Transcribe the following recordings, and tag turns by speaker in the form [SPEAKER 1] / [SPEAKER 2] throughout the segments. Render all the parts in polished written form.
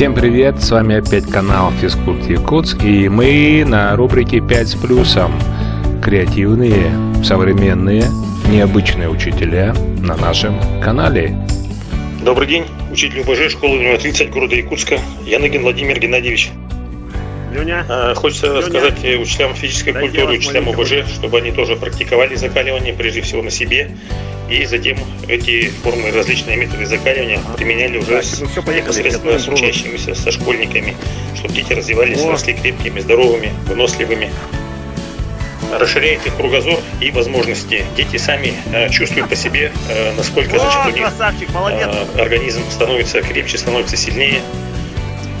[SPEAKER 1] Всем привет, с вами опять канал Физкульт Якутск, и мы на рубрике 5 с плюсом. Креативные, современные, необычные учителя на нашем канале.
[SPEAKER 2] Добрый день, учитель УБЖ школы номер 30 города Якутска, Яныгин Владимир Геннадьевич.
[SPEAKER 3] Леня.
[SPEAKER 2] Хочется рассказать учителям физической культуры, учителям ОБЖ, чтобы они тоже практиковали закаливание, прежде всего на себе, и затем эти формы, различные методы закаливания применяли уже непосредственно с учащимися, со школьниками, чтобы дети развивались, росли крепкими, здоровыми, выносливыми. Расширяет их кругозор и возможности. Дети сами чувствуют по себе, насколько у них организм становится крепче, становится сильнее.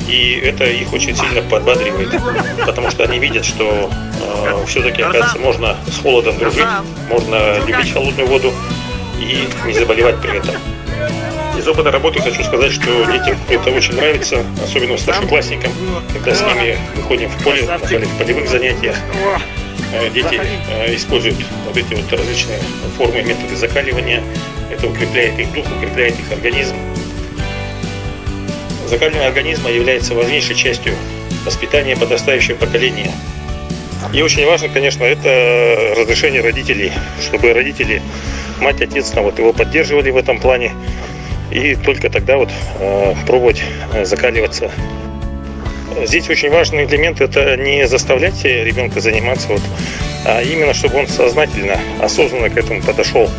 [SPEAKER 2] И это их очень сильно подбадривает, потому что они видят, что все-таки, оказывается, можно с холодом дружить, можно любить холодную воду и не заболевать при этом. Из опыта работы хочу сказать, что детям это очень нравится, особенно старшеклассникам, когда с ними выходим в поле, на полевых занятиях. Дети используют вот эти вот различные формы и методы закаливания. Это укрепляет их дух, укрепляет их организм. Закаливание организма является важнейшей частью воспитания подрастающего поколения. И очень важно, конечно, это разрешение родителей, чтобы родители, мать, отец, его поддерживали в этом плане. И только тогда пробовать закаливаться. Здесь очень важный элемент – это не заставлять ребенка заниматься, а именно, чтобы он сознательно, осознанно к этому подошел.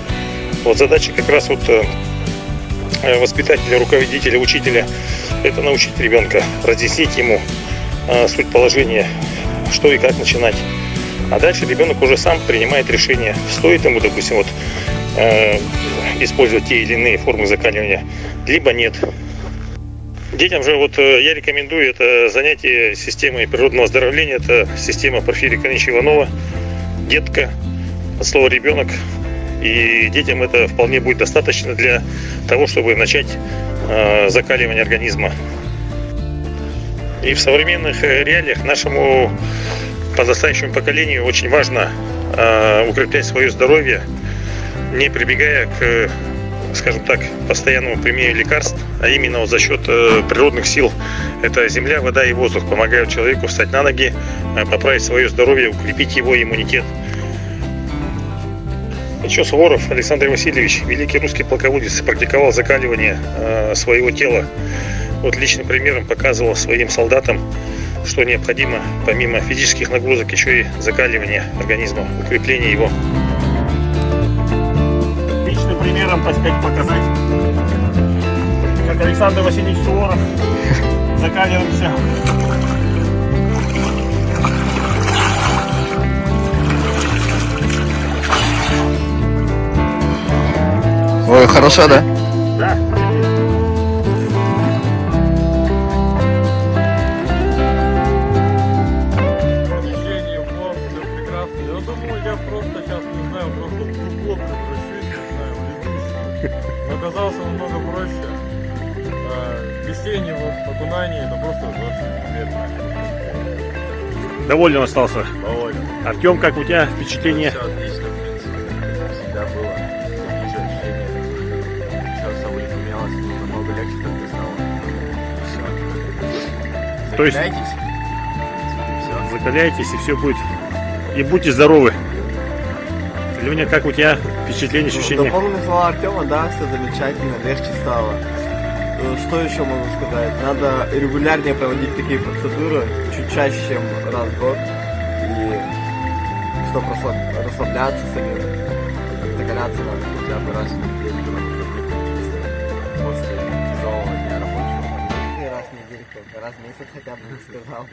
[SPEAKER 2] Задача как раз воспитателя, руководителя, учителя – это научить ребенка, разъяснить ему суть положения, что и как начинать. А дальше ребенок уже сам принимает решение, стоит ему, допустим, использовать те или иные формы закаливания, либо нет. Детям же я рекомендую это занятие системой природного оздоровления, это система Порфирия Ивановича Иванова, детка, от слова ребенок. И детям это вполне будет достаточно для того, чтобы начать закаливание организма. И в современных реалиях нашему подрастающему поколению очень важно укреплять свое здоровье, не прибегая к, скажем так, постоянному применению лекарств, а именно за счет природных сил. Это земля, вода и воздух помогают человеку встать на ноги, поправить свое здоровье, укрепить его иммунитет. Еще Суворов Александр Васильевич, великий русский полководец, практиковал закаливание своего тела. Личным примером показывал своим солдатам, что необходимо помимо физических нагрузок еще и закаливание организма, укрепление его.
[SPEAKER 3] Личным примером, так сказать, показать, как Александр Васильевич Суворов закаливаемся.
[SPEAKER 4] Ой, хорошо, да?
[SPEAKER 3] Да.
[SPEAKER 5] Помещение, вход, все прекрасно. Я думаю, я просто сейчас, не знаю, просто в клуб превращусь, не знаю, в ведущий. Но оказалось намного проще. Весеннее окунание, это просто очень приятно.
[SPEAKER 3] Доволен остался?
[SPEAKER 5] Доволен.
[SPEAKER 3] Артем, как у тебя впечатление?
[SPEAKER 5] Все отлично, в принципе. Всегда было такие же ощущения. Сейчас особо не поменялось, намного легче как-то стало. Все.
[SPEAKER 3] То есть закаляйтесь, и все будет. И будьте здоровы. Леня, как у тебя впечатление, ощущения?
[SPEAKER 4] Дополнительно слова Артема, да, все замечательно, легче стало. Что еще могу сказать? Надо регулярнее проводить такие процедуры, чуть чаще, чем раз в год. И чтобы расслабляться самим, закаляться надо.
[SPEAKER 5] Хотя бы раз в неделю после тяжелого дня рабочего.
[SPEAKER 4] Раз в неделю, раз в месяц хотя бы, сказал.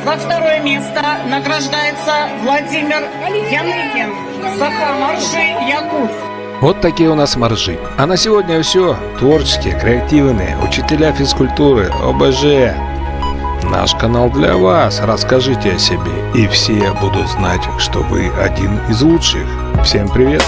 [SPEAKER 6] За второе место награждается Владимир Яныгин, Сахамарши, Якутск.
[SPEAKER 1] Вот такие у нас моржи. А на сегодня все. Творческие, креативные, учителя физкультуры, ОБЖ. Наш канал для вас. Расскажите о себе, и все будут знать, что вы один из лучших. Всем привет!